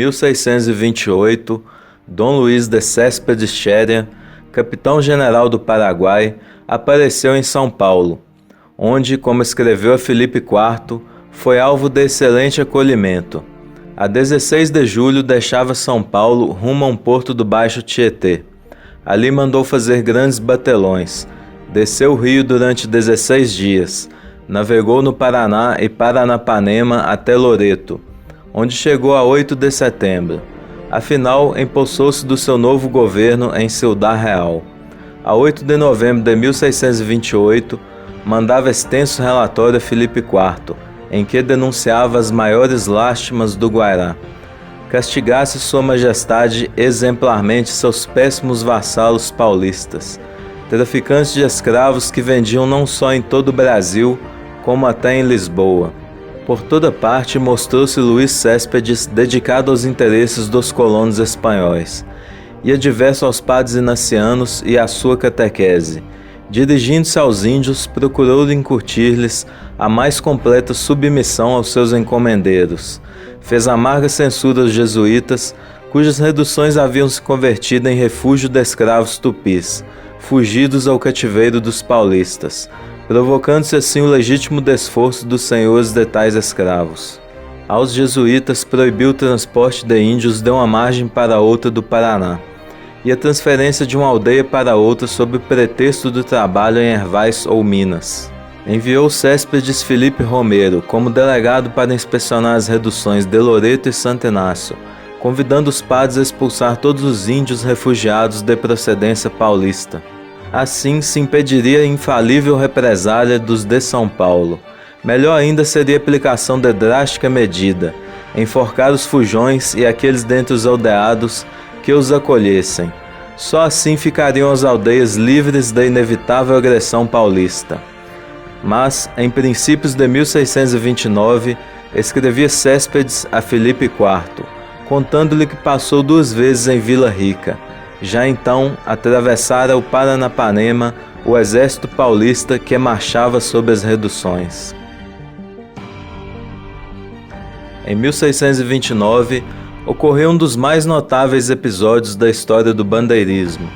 1628, Dom Luís de Céspedes Xéria, capitão-general do Paraguai, apareceu em São Paulo, onde, como escreveu a Filipe IV, foi alvo de excelente acolhimento. A 16 de julho deixava São Paulo rumo a um porto do Baixo Tietê. Ali mandou fazer grandes batelões, desceu o rio durante 16 dias, navegou no Paraná e Paranapanema até Loreto, onde chegou a 8 de setembro. Afinal, empossou-se do seu novo governo em Ciudad Real. A 8 de novembro de 1628, mandava extenso relatório a Filipe IV, em que denunciava as maiores lástimas do Guairá. Castigasse Sua Majestade exemplarmente seus péssimos vassalos paulistas, traficantes de escravos que vendiam não só em todo o Brasil, como até em Lisboa. Por toda parte mostrou-se Luís Céspedes dedicado aos interesses dos colonos espanhóis. Ia diverso aos padres inacianos e à sua catequese. Dirigindo-se aos índios, procurou incutir-lhes a mais completa submissão aos seus encomendeiros. Fez amarga censura aos jesuítas, cujas reduções haviam se convertido em refúgio de escravos tupis, fugidos ao cativeiro dos paulistas, provocando-se assim o legítimo desforço dos senhores de tais escravos. Aos jesuítas proibiu o transporte de índios de uma margem para outra do Paraná, e a transferência de uma aldeia para outra sob o pretexto do trabalho em ervais ou minas. Enviou Céspedes Felipe Romero como delegado para inspecionar as reduções de Loreto e Santo Inácio, convidando os padres a expulsar todos os índios refugiados de procedência paulista. Assim se impediria a infalível represália dos de São Paulo. Melhor ainda seria a aplicação de drástica medida, enforcar os fujões e aqueles dentre os aldeados que os acolhessem. Só assim ficariam as aldeias livres da inevitável agressão paulista. Mas, em princípios de 1629, escrevia Céspedes a Filipe IV, contando-lhe que passou 2 vezes em Vila Rica. Já então, atravessara o Paranapanema o exército paulista que marchava sob as reduções. Em 1629, ocorreu um dos mais notáveis episódios da história do bandeirismo,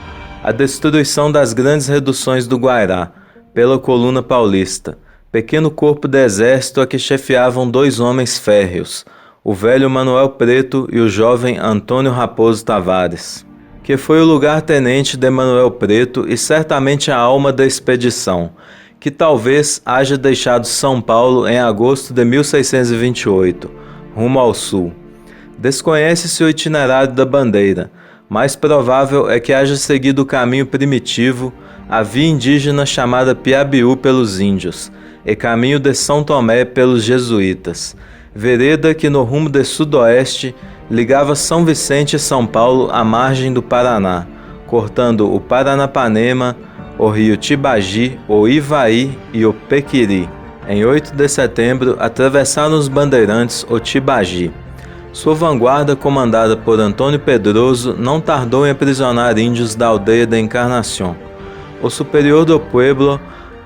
a destruição das grandes reduções do Guairá, pela coluna paulista, pequeno corpo de exército a que chefiavam 2 homens férreos, o velho Manuel Preto e o jovem Antônio Raposo Tavares, que foi o lugar-tenente de Manuel Preto e certamente a alma da expedição, que talvez haja deixado São Paulo em agosto de 1628, rumo ao sul. Desconhece-se o itinerário da bandeira, mais provável é que haja seguido o caminho primitivo, a via indígena chamada Piabiú pelos índios, e caminho de São Tomé pelos jesuítas, vereda que no rumo de sudoeste ligava São Vicente e São Paulo à margem do Paraná, cortando o Paranapanema, o rio Tibagi, o Ivaí e o Pequiri. Em 8 de setembro, atravessaram os bandeirantes o Tibagi. Sua vanguarda, comandada por Antônio Pedroso, não tardou em aprisionar índios da aldeia da Encarnação. O superior do pueblo,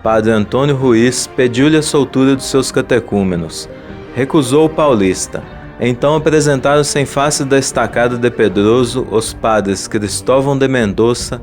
padre Antônio Ruiz, pediu-lhe a soltura dos seus catecúmenos. Recusou o paulista. Então apresentaram-se em face da estacada de Pedroso os padres Cristóvão de Mendoza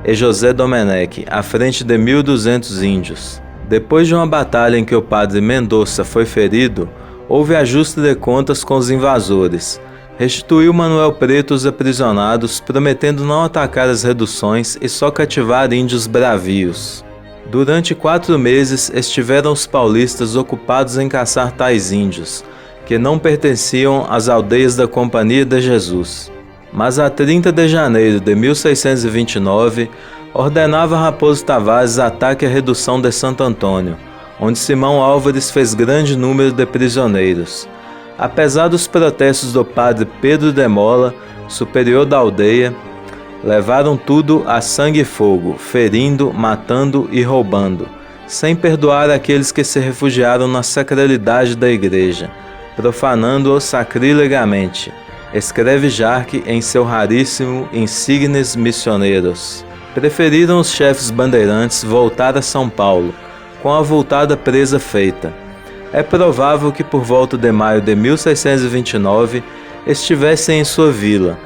e José Domenech, à frente de 1.200 índios. Depois de uma batalha em que o padre Mendoza foi ferido, houve ajuste de contas com os invasores. Restituiu Manuel Preto os aprisionados, prometendo não atacar as reduções e só cativar índios bravios. Durante 4 meses estiveram os paulistas ocupados em caçar tais índios, que não pertenciam às aldeias da Companhia de Jesus. Mas a 30 de janeiro de 1629, ordenava Raposo Tavares ataque à redução de Santo Antônio, onde Simão Álvares fez grande número de prisioneiros. Apesar dos protestos do padre Pedro de Mola, superior da aldeia, levaram tudo a sangue e fogo, ferindo, matando e roubando, sem perdoar aqueles que se refugiaram na sacralidade da igreja, profanando-o sacrilegamente, escreve Jarque em seu raríssimo Insignes Missioneiros. Preferiram os chefes bandeirantes voltar a São Paulo, com a avultada presa feita. É provável que por volta de maio de 1629 estivessem em sua vila.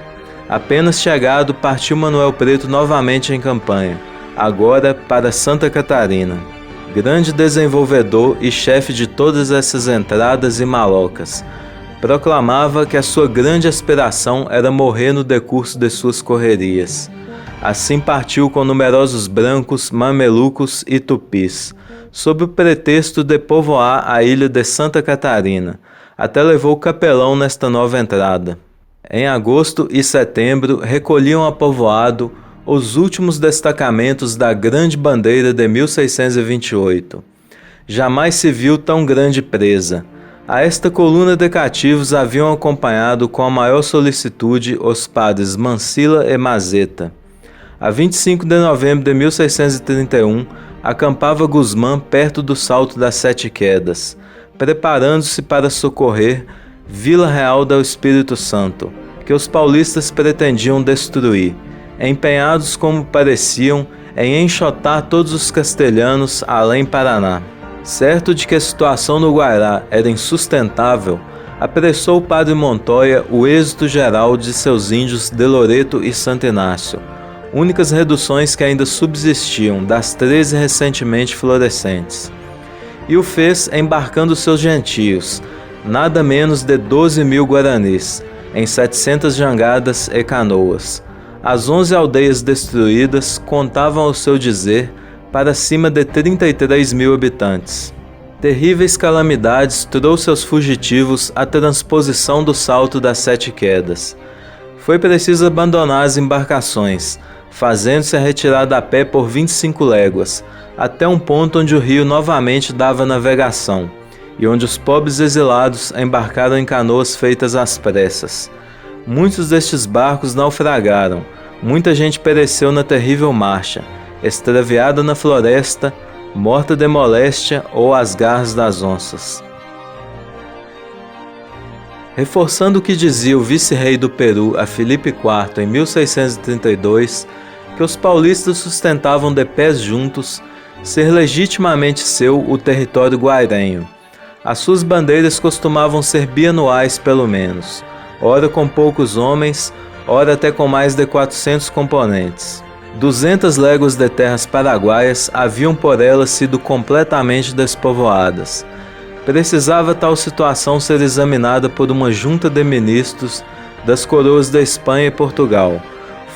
Apenas chegado, partiu Manuel Preto novamente em campanha, agora para Santa Catarina. Grande desenvolvedor e chefe de todas essas entradas e malocas, proclamava que a sua grande aspiração era morrer no decurso de suas correrias. Assim partiu com numerosos brancos, mamelucos e tupis, sob o pretexto de povoar a ilha de Santa Catarina, até levou capelão nesta nova entrada. Em agosto e setembro recolhiam a povoado os últimos destacamentos da Grande Bandeira de 1628. Jamais se viu tão grande presa. A esta coluna de cativos haviam acompanhado com a maior solicitude os padres Mancila e Mazeta. A 25 de novembro de 1631, acampava Guzmán perto do Salto das Sete Quedas, preparando-se para socorrer Vila Real do Espírito Santo, que os paulistas pretendiam destruir, empenhados como pareciam em enxotar todos os castelhanos além Paraná. Certo de que a situação no Guairá era insustentável, apressou o padre Montoya o êxito geral de seus índios de Loreto e Santo Inácio, únicas reduções que ainda subsistiam das 13 recentemente florescentes. E o fez embarcando seus gentios, nada menos de 12.000 guaranis, em 700 jangadas e canoas. As 11 aldeias destruídas contavam ao seu dizer para cima de 33.000 habitantes. Terríveis calamidades trouxe aos fugitivos a transposição do Salto das Sete Quedas. Foi preciso abandonar as embarcações, fazendo-se a retirada a pé por 25 léguas, até um ponto onde o rio novamente dava navegação, e onde os pobres exilados embarcaram em canoas feitas às pressas. Muitos destes barcos naufragaram, muita gente pereceu na terrível marcha, extraviada na floresta, morta de moléstia ou às garras das onças. Reforçando o que dizia o vice-rei do Peru a Filipe IV em 1632, que os paulistas sustentavam de pés juntos ser legitimamente seu o território guairenho. As suas bandeiras costumavam ser bianuais pelo menos, ora com poucos homens, ora até com mais de 400 componentes. 200 léguas de terras paraguaias haviam por elas sido completamente despovoadas. Precisava tal situação ser examinada por uma junta de ministros das coroas da Espanha e Portugal,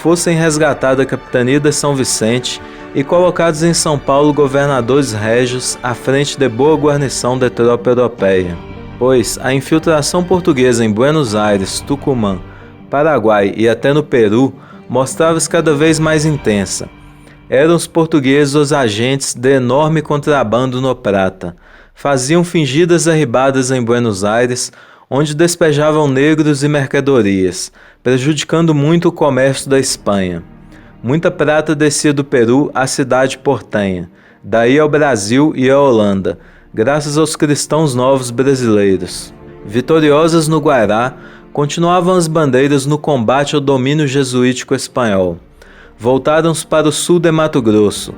fossem resgatada a capitania de São Vicente e colocados em São Paulo governadores régios à frente de boa guarnição de tropa europeia. Pois a infiltração portuguesa em Buenos Aires, Tucumã, Paraguai e até no Peru mostrava-se cada vez mais intensa. Eram os portugueses os agentes de enorme contrabando no prata. Faziam fingidas arribadas em Buenos Aires, onde despejavam negros e mercadorias, prejudicando muito o comércio da Espanha. Muita prata descia do Peru à cidade portenha, daí ao Brasil e à Holanda, graças aos cristãos novos brasileiros. Vitoriosas no Guairá, continuavam as bandeiras no combate ao domínio jesuítico espanhol. Voltaram-se para o sul de Mato Grosso,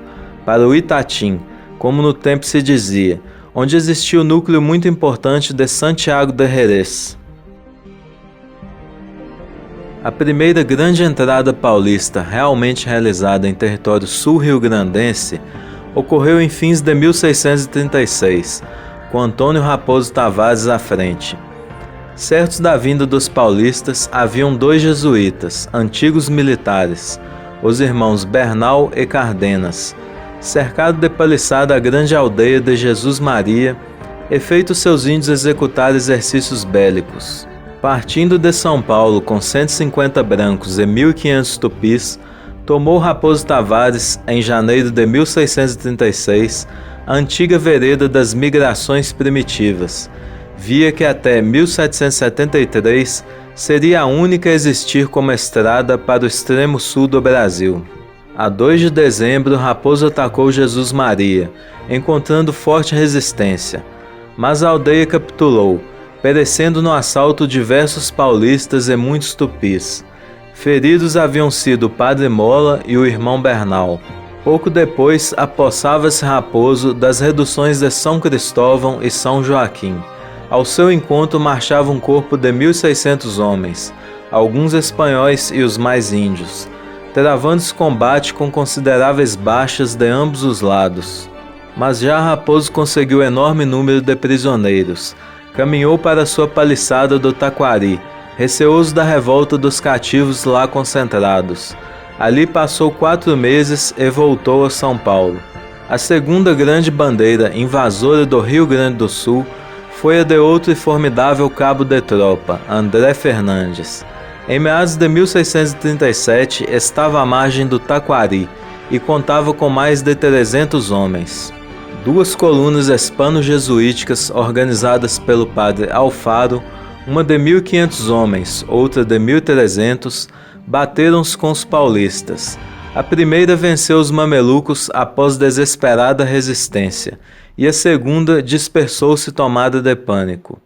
para o Itatim, como no tempo se dizia, onde existia o núcleo muito importante de Santiago de Jerez. A primeira grande entrada paulista realmente realizada em território sul-rio-grandense ocorreu em fins de 1636, com Antônio Raposo Tavares à frente. Certos da vinda dos paulistas, haviam 2 jesuítas, antigos militares, os irmãos Bernal e Cardenas, cercado de paliçada a grande aldeia de Jesus Maria, e feito seus índios executar exercícios bélicos. Partindo de São Paulo com 150 brancos e 1.500 tupis, tomou Raposo Tavares, em janeiro de 1636, a antiga vereda das migrações primitivas, via que até 1773 seria a única a existir como estrada para o extremo sul do Brasil. A 2 de dezembro, Raposo atacou Jesus Maria, encontrando forte resistência, mas a aldeia capitulou, perecendo no assalto diversos paulistas e muitos tupis. Feridos haviam sido o padre Mola e o irmão Bernal. Pouco depois, apossava-se Raposo das reduções de São Cristóvão e São Joaquim, Ao seu encontro marchava um corpo de 1.600 homens, alguns espanhóis e os mais índios, travando-se combate com consideráveis baixas de ambos os lados. Mas já Raposo conseguiu enorme número de prisioneiros. Caminhou para sua paliçada do Taquari, receoso da revolta dos cativos lá concentrados. Ali passou 4 meses e voltou a São Paulo. A segunda grande bandeira invasora do Rio Grande do Sul foi a de outro e formidável cabo de tropa, André Fernandes. Em meados de 1637 estava à margem do Taquari e contava com mais de 300 homens. 2 colunas hispano-jesuíticas organizadas pelo padre Alfaro, uma de 1.500 homens, outra de 1.300, bateram-se com os paulistas. A primeira venceu os mamelucos após desesperada resistência, e a segunda dispersou-se tomada de pânico.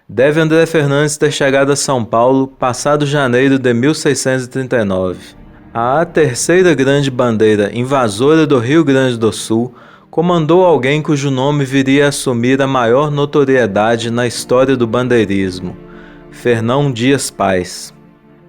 Deve André Fernandes ter chegado a São Paulo passado janeiro de 1639. A terceira grande bandeira invasora do Rio Grande do Sul comandou alguém cujo nome viria a assumir a maior notoriedade na história do bandeirismo, Fernão Dias Pais.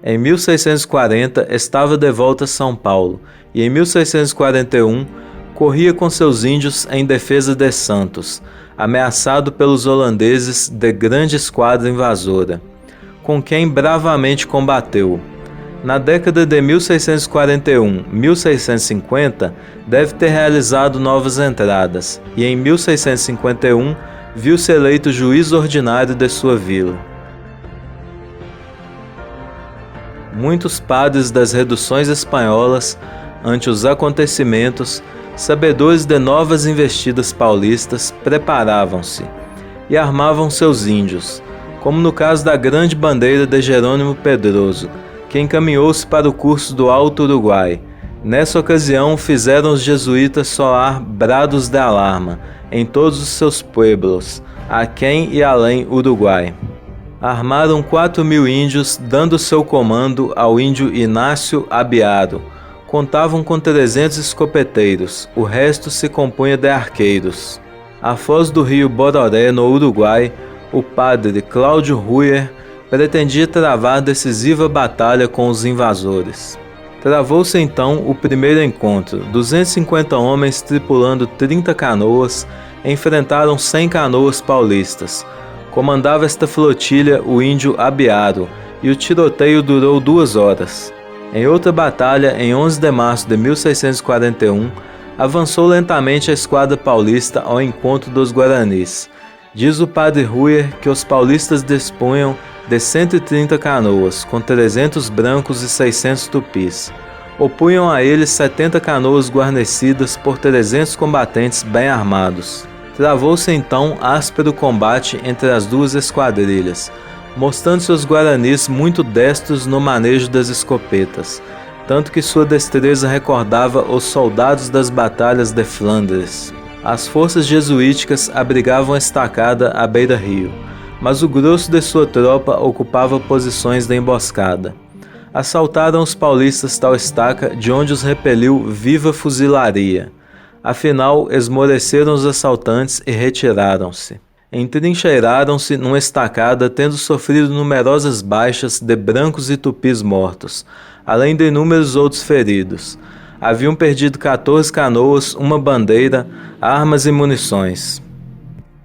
Em 1640 estava de volta a São Paulo e em 1641 corria com seus índios em defesa de Santos, ameaçado pelos holandeses de grande esquadra invasora, com quem bravamente combateu. Na década de 1641-1650, deve ter realizado novas entradas, e em 1651 viu-se eleito juiz ordinário de sua vila. Muitos padres das reduções espanholas, ante os acontecimentos, sabedores de novas investidas paulistas, preparavam-se e armavam seus índios, como no caso da grande bandeira de Jerônimo Pedroso, que encaminhou-se para o curso do Alto Uruguai. Nessa ocasião, fizeram os jesuítas soar brados de alarma em todos os seus pueblos, aquém e além Uruguai. Armaram 4.000 índios, dando seu comando ao índio Inácio Abiado. Contavam com 300 escopeteiros, o resto se compunha de arqueiros. À foz do rio Bororé, no Uruguai, o padre Cláudio Ruyer pretendia travar decisiva batalha com os invasores. Travou-se então o primeiro encontro. 250 homens tripulando 30 canoas enfrentaram 100 canoas paulistas. Comandava esta flotilha o índio Abiado, e o tiroteio durou 2 horas. Em outra batalha, em 11 de março de 1641, avançou lentamente a esquadra paulista ao encontro dos guaranis. Diz o padre Ruyer que os paulistas dispunham de 130 canoas, com 300 brancos e 600 tupis. Opunham a eles 70 canoas guarnecidas por 300 combatentes bem armados. Travou-se então áspero combate entre as duas esquadrilhas, mostrando-se os guaranis muito destros no manejo das escopetas, tanto que sua destreza recordava os soldados das batalhas de Flandres. As forças jesuíticas abrigavam a estacada à beira-rio, mas o grosso de sua tropa ocupava posições de emboscada. Assaltaram os paulistas tal estaca, de onde os repeliu viva fuzilaria. Afinal, esmoreceram os assaltantes e retiraram-se. Entrincheiraram-se numa estacada, tendo sofrido numerosas baixas de brancos e tupis mortos, além de inúmeros outros feridos. Haviam perdido 14 canoas, uma bandeira, armas e munições.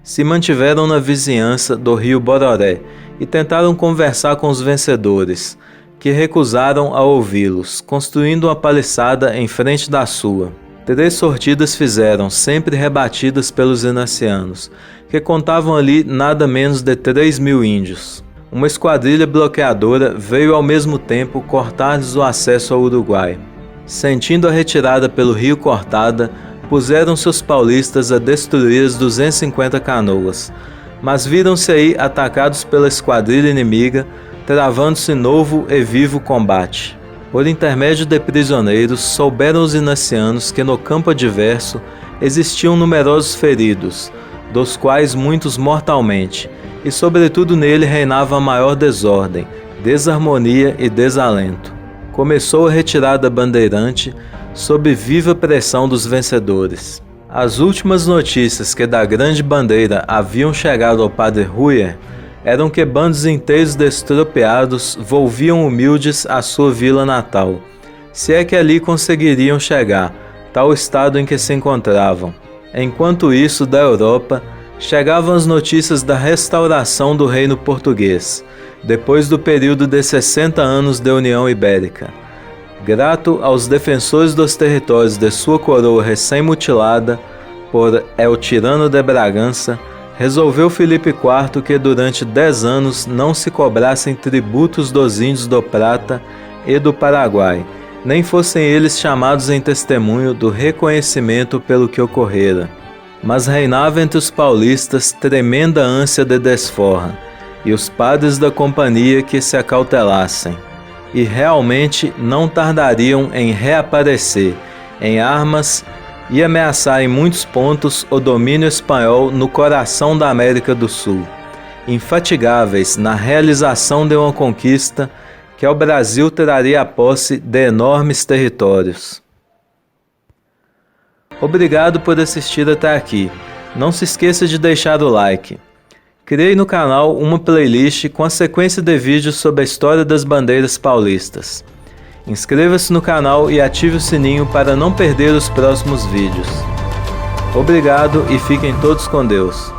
Se mantiveram na vizinhança do rio Bororé e tentaram conversar com os vencedores, que recusaram a ouvi-los, construindo uma paliçada em frente da sua. 3 sortidas fizeram, sempre rebatidas pelos inacianos, que contavam ali nada menos de 3.000 índios. Uma esquadrilha bloqueadora veio ao mesmo tempo cortar-lhes o acesso ao Uruguai. Sentindo a retirada pelo rio cortada, puseram-se os paulistas a destruir as 250 canoas, mas viram-se aí atacados pela esquadrilha inimiga, travando-se novo e vivo combate. Por intermédio de prisioneiros, souberam os inacianos que no campo adverso existiam numerosos feridos, dos quais muitos mortalmente, e sobretudo nele reinava a maior desordem, desarmonia e desalento. Começou a retirada bandeirante, sob viva pressão dos vencedores. As últimas notícias que da Grande Bandeira haviam chegado ao padre Ruyer eram que bandos inteiros destropeados volviam humildes à sua vila natal, se é que ali conseguiriam chegar, tal estado em que se encontravam. Enquanto isso, da Europa, chegavam as notícias da restauração do reino português, depois do período de 60 anos de União Ibérica. Grato aos defensores dos territórios de sua coroa recém-mutilada por El Tirano de Bragança, resolveu Filipe IV que durante 10 anos não se cobrassem tributos dos índios do Prata e do Paraguai, nem fossem eles chamados em testemunho do reconhecimento pelo que ocorrera. Mas reinava entre os paulistas tremenda ânsia de desforra, e os padres da companhia que se acautelassem, e realmente não tardariam em reaparecer em armas e ameaçar em muitos pontos o domínio espanhol no coração da América do Sul, infatigáveis na realização de uma conquista que ao Brasil traria a posse de enormes territórios. Obrigado por assistir até aqui. Não se esqueça de deixar o like. Criei no canal uma playlist com a sequência de vídeos sobre a história das bandeiras paulistas. Inscreva-se no canal e ative o sininho para não perder os próximos vídeos. Obrigado e fiquem todos com Deus.